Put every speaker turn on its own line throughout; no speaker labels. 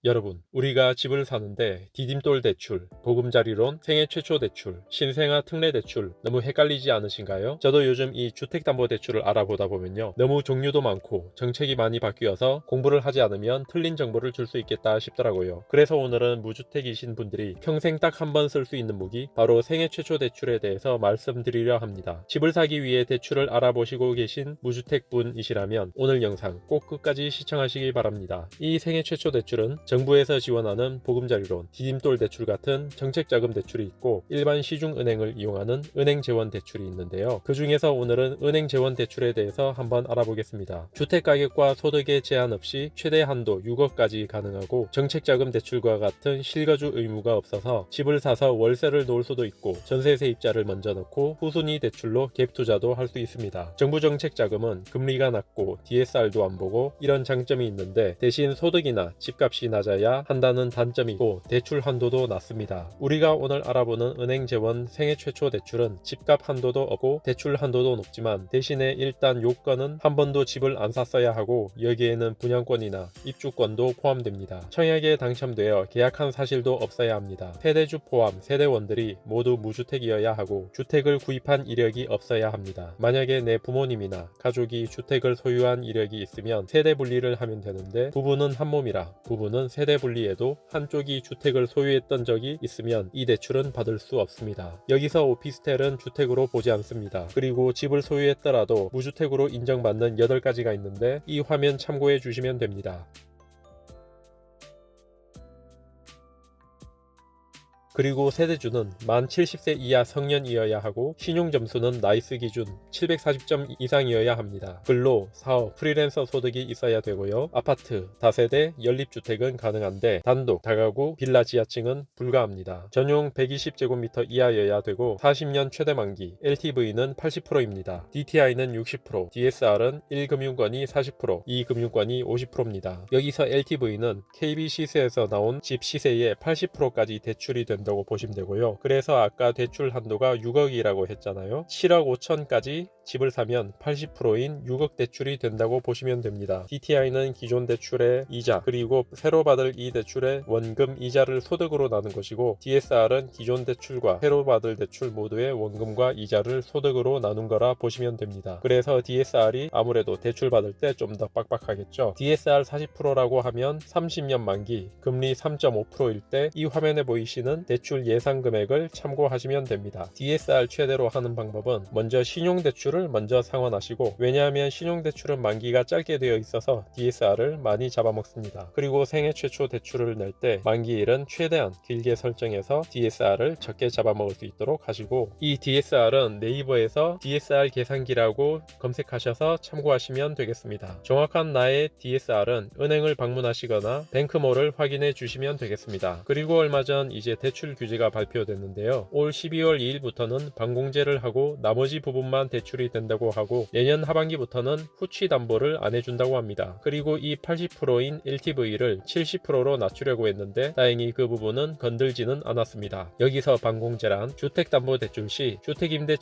여러분, 우리가 집을 사는데 디딤돌 대출, 보금자리론, 생애 최초 대출, 신생아 특례 대출 너무 헷갈리지 않으신가요? 저도 요즘 이 주택담보대출을 알아보다 보면요. 너무 종류도 많고 정책이 많이 바뀌어서 공부를 하지 않으면 틀린 정보를 줄 수 있겠다 싶더라고요. 그래서 오늘은 무주택이신 분들이 평생 딱 한 번 쓸 수 있는 무기, 바로 생애 최초 대출에 대해서 말씀드리려 합니다. 집을 사기 위해 대출을 알아보시고 계신 무주택분이시라면 오늘 영상 꼭 끝까지 시청하시기 바랍니다. 이 생애 최초 대출은 정부에서 지원하는 보금자리론, 디딤돌 대출 같은 정책자금 대출이 있고 일반 시중은행을 이용하는 은행재원 대출이 있는데요. 그 중에서 오늘은 은행재원 대출에 대해서 한번 알아보겠습니다. 주택가격과 소득에 제한 없이 최대 한도 6억까지 가능하고 정책자금 대출과 같은 실거주 의무가 없어서 집을 사서 월세를 놓을 수도 있고 전세 세입자를 먼저 넣고 후순위 대출로 갭투자도 할 수 있습니다. 정부 정책자금은 금리가 낮고 DSR도 안 보고 이런 장점이 있는데 대신 소득이나 집값이 낮아야 한다는 단점이고 대출 한도도 낮습니다. 우리가 오늘 알아보는 은행재원 생애 최초 대출은 집값 한도도 없고 대출 한도도 높지만 대신에 일단 요건은 한 번도 집을 안 샀어야 하고 여기에는 분양권이나 입주권도 포함됩니다. 청약에 당첨되어 계약한 사실도 없어야 합니다. 세대주 포함 세대원들이 모두 무주택이어야 하고 주택을 구입한 이력이 없어야 합니다. 만약에 내 부모님이나 가족이 주택을 소유한 이력이 있으면 세대 분리를 하면 되는데 부부는 한 몸이라 부부는 세대 분리에도 한쪽이 주택을 소유했던 적이 있으면 이 대출은 받을 수 없습니다. 여기서 오피스텔은 주택으로 보지 않습니다. 그리고 집을 소유했더라도 무주택으로 인정받는 8가지가 있는데 이 화면 참고해 주시면 됩니다. 그리고 세대주는 만 70세 이하 성년이어야 하고 신용점수는 나이스 기준 740점 이상이어야 합니다. 근로, 사업, 프리랜서 소득이 있어야 되고요. 아파트, 다세대, 연립주택은 가능한데 단독, 다가구, 빌라 지하층은 불가합니다. 전용 120제곱미터 이하여야 되고 40년 최대 만기, LTV는 80%입니다. DTI는 60%, DSR은 1금융권이 40%, 2금융권이 50%입니다. 여기서 LTV는 KB 시세에서 나온 집 시세의 80%까지 대출이 된다고 보시면 되고요. 그래서 아까 대출 한도가 6억이라고 했잖아요. 7억 5천까지 집을 사면 80%인 6억 대출이 된다고 보시면 됩니다. DTI는 기존 대출의 이자 그리고 새로 받을 이 대출의 원금 이자를 소득으로 나눈 것이고 DSR은 기존 대출과 새로 받을 대출 모두의 원금과 이자를 소득으로 나눈 거라 보시면 됩니다. 그래서 DSR이 아무래도 대출 받을 때 좀 더 빡빡하겠죠. DSR 40%라고 하면 30년 만기 금리 3.5%일 때 이 화면에 보이시는 대출 예상 금액을 참고하시면 됩니다. DSR 최대로 하는 방법은 먼저 신용대출을 먼저 상환하시고 왜냐하면 신용대출은 만기가 짧게 되어 있어서 DSR을 많이 잡아먹습니다. 그리고 생애 최초 대출을 낼 때 만기일은 최대한 길게 설정해서 DSR을 적게 잡아먹을 수 있도록 하시고 이 DSR은 네이버에서 DSR 계산기라고 검색하셔서 참고하시면 되겠습니다. 정확한 나의 DSR은 은행을 방문하시거나 뱅크몰을 확인해 주시면 되겠습니다. 그리고 얼마 전 이제 대출 규제가 발표됐는데요. 올 12월 2일부터는 반공제를 하고 나머지 부분만 대출이 된다고 하고 내년 하반기부터는 후치 담보를 안 해준다고 합니다. 그리고 이 80%인 LTV를 70%로 낮추려고 했는데 다행히 그 부분은 건들지는 않았습니다. 여기서 반공제란 주택담보대출 시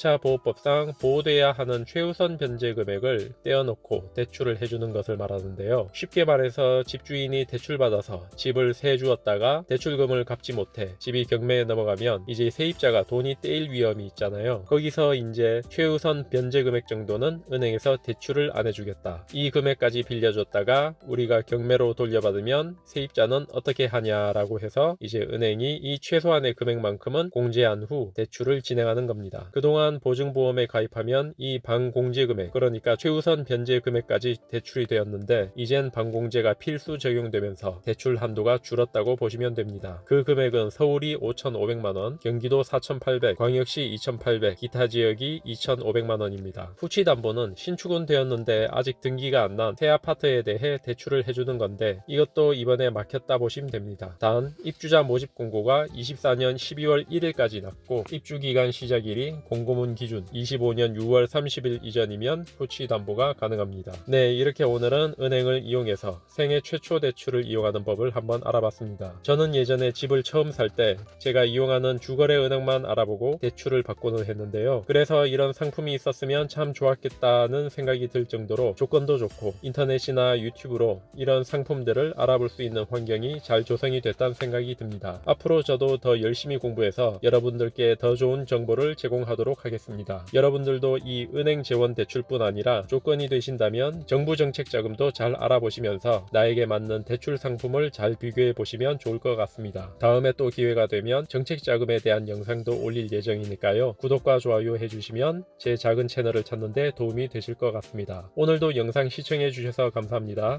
주택임대차보호법상 보호돼야 하는 최우선 변제 금액을 떼어놓고 대출을 해주는 것을 말하는데요. 쉽게 말해서 집주인이 대출받아서 집을 세 주었다가 대출금을 갚지 못해 집이 경매에 넘어가면 이제 세입자가 돈이 떼일 위험이 있잖아요. 거기서 이제 최우선 변제 금액 정도는 은행에서 대출을 안 해주겠다. 이 금액까지 빌려줬다가 우리가 경매로 돌려받으면 세입자는 어떻게 하냐라고 해서 이제 은행이 이 최소한의 금액만큼은 공제한 후 대출을 진행하는 겁니다. 그동안 보증보험에 가입하면 이 반공제 금액 그러니까 최우선 변제 금액까지 대출이 되었는데 이젠 반공제가 필수 적용되면서 대출 한도가 줄었다고 보시면 됩니다. 그 금액은 서울이 5,500만원, 경기도 4,800, 광역시 2,800, 기타 지역이 2,500만원입니다. 후치담보는 신축은 되었는데 아직 등기가 안 난 새 아파트에 대해 대출을 해주는 건데 이것도 이번에 막혔다 보시면 됩니다. 단 입주자 모집 공고가 24년 12월 1일까지 났고 입주기간 시작일이 공고문 기준 25년 6월 30일 이전이면 후치담보가 가능합니다. 네, 이렇게 오늘은 은행을 이용해서 생애 최초 대출을 이용하는 법을 한번 알아봤습니다. 저는 예전에 집을 처음 살 때 제가 이용하는 주거래 은행만 알아보고 대출을 받고는 했는데요. 그래서 이런 상품이 있었으면 있었으면 참 좋았겠다는 생각이 들 정도로 조건도 좋고 인터넷이나 유튜브로 이런 상품들을 알아볼 수 있는 환경이 잘 조성이 됐다는 생각이 듭니다. 앞으로 저도 더 열심히 공부해서 여러분들께 더 좋은 정보를 제공하도록 하겠습니다. 여러분들도 이 은행 재원 대출뿐 아니라 조건이 되신다면 정부 정책 자금도 잘 알아보시면서 나에게 맞는 대출 상품을 잘 비교해 보시면 좋을 것 같습니다. 다음에 또 기회가 되면 정책 자금에 대한 영상도 올릴 예정이니까요. 구독과 좋아요 해주시면 제 작은 채널을 찾는 데 도움이 되실 것 같습니다. 오늘도 영상 시청해 주셔서 감사합니다.